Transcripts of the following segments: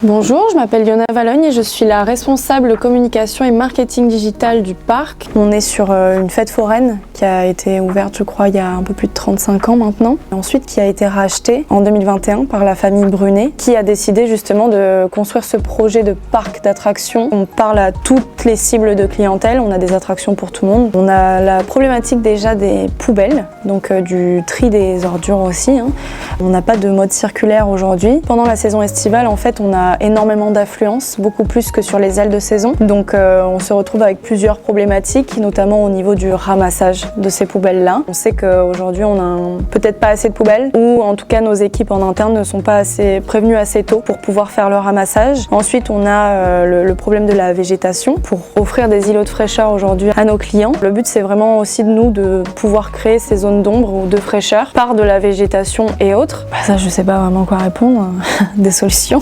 Bonjour, je m'appelle Yona Valogne et je suis la responsable communication et marketing digital du parc. On est sur une fête foraine qui a été ouverte, je crois, il y a un peu plus de 35 ans maintenant. Et ensuite, qui a été rachetée en 2021 par la famille Brunet, qui a décidé justement de construire ce projet de parc d'attractions. On parle à toutes les cibles de clientèle, on a des attractions pour tout le monde. On a la problématique déjà des poubelles, donc du tri des ordures aussi. On n'a pas de mode circulaire aujourd'hui. Pendant la saison estivale, en fait, on a énormément d'affluence, beaucoup plus que sur les ailes de saison. Donc on se retrouve avec plusieurs problématiques, notamment au niveau du ramassage de ces poubelles-là. On sait qu'aujourd'hui on a peut-être pas assez de poubelles, ou en tout cas nos équipes en interne ne sont pas assez prévenues assez tôt pour pouvoir faire le ramassage. Ensuite on a le problème de la végétation, pour offrir des îlots de fraîcheur aujourd'hui à nos clients. Le but c'est vraiment aussi de nous de pouvoir créer ces zones d'ombre ou de fraîcheur par de la végétation et autres. Ça je sais pas vraiment quoi répondre, des solutions.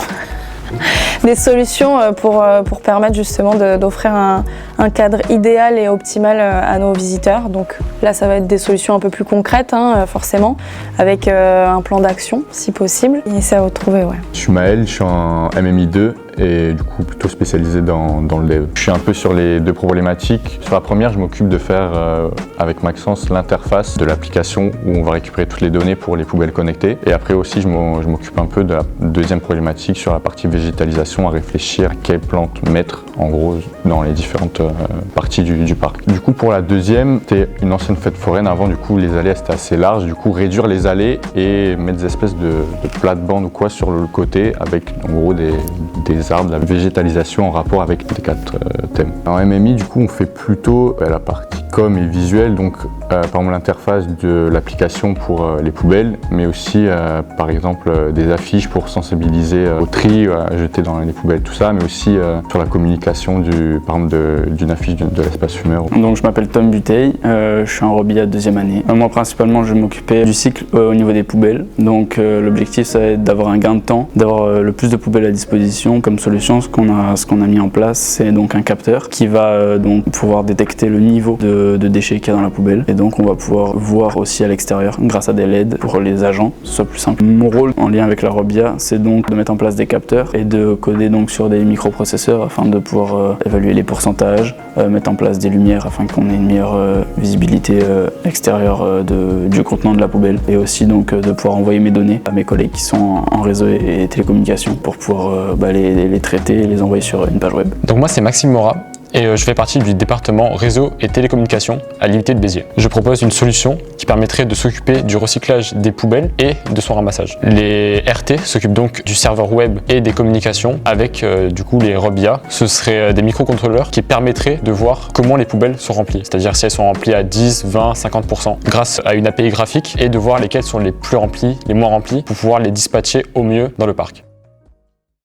Des solutions pour permettre justement d'offrir un cadre idéal et optimal à nos visiteurs. Donc là, ça va être des solutions un peu plus concrètes, forcément, avec un plan d'action, si possible. Et c'est à vous de trouver, ouais. Je suis Maël, je suis en MMI 2 et du coup plutôt spécialisé dans le dev. Je suis un peu sur les deux problématiques. Sur la première, je m'occupe de faire avec Maxence l'interface de l'application où on va récupérer toutes les données pour les poubelles connectées. Et après aussi, je m'occupe un peu de la deuxième problématique sur la partie végétalisation, à réfléchir à quelles plantes mettre en gros dans les différentes parties du parc. Du coup pour la deuxième, c'était une ancienne fête foraine. Avant du coup les allées étaient assez larges, du coup réduire les allées et mettre des espèces de plates-bandes ou quoi sur le côté avec en gros des arbres, de la végétalisation en rapport avec les quatre thèmes. En MMI du coup on fait plutôt la partie com et visuel, donc par exemple l'interface de l'application pour les poubelles, mais aussi par exemple des affiches pour sensibiliser au tri, à jeter dans les poubelles, tout ça, mais aussi sur la communication par exemple d'une affiche de l'espace fumeur. Donc je m'appelle Tom Buteil, je suis en Robia deuxième année. Moi principalement je vais m'occuper du cycle au niveau des poubelles. Donc l'objectif ça va être d'avoir un gain de temps, d'avoir le plus de poubelles à disposition. Comme solution, ce qu'on a mis en place, c'est donc un capteur qui va donc pouvoir détecter le niveau de déchets qu'il y a dans la poubelle. Et donc on va pouvoir voir aussi à l'extérieur grâce à des LED pour les agents, que ce soit plus simple. Mon rôle en lien avec la Robia, c'est donc de mettre en place des capteurs et de coder donc sur des microprocesseurs afin de pouvoir évaluer les pourcentages, mettre en place des lumières afin qu'on ait une meilleure visibilité extérieure du contenant de la poubelle, et aussi donc de pouvoir envoyer mes données à mes collègues qui sont en réseau et télécommunications pour pouvoir les traiter et les envoyer sur une page web. Donc moi c'est Maxime Morat et je fais partie du département réseau et télécommunications à l'IUT de Béziers. Je propose une solution qui permettrait de s'occuper du recyclage des poubelles et de son ramassage. Les RT s'occupent donc du serveur web et des communications avec du coup les Robia. Ce seraient des microcontrôleurs qui permettraient de voir comment les poubelles sont remplies, c'est-à-dire si elles sont remplies à 10, 20, 50% grâce à une API graphique, et de voir lesquelles sont les plus remplies, les moins remplies, pour pouvoir les dispatcher au mieux dans le parc.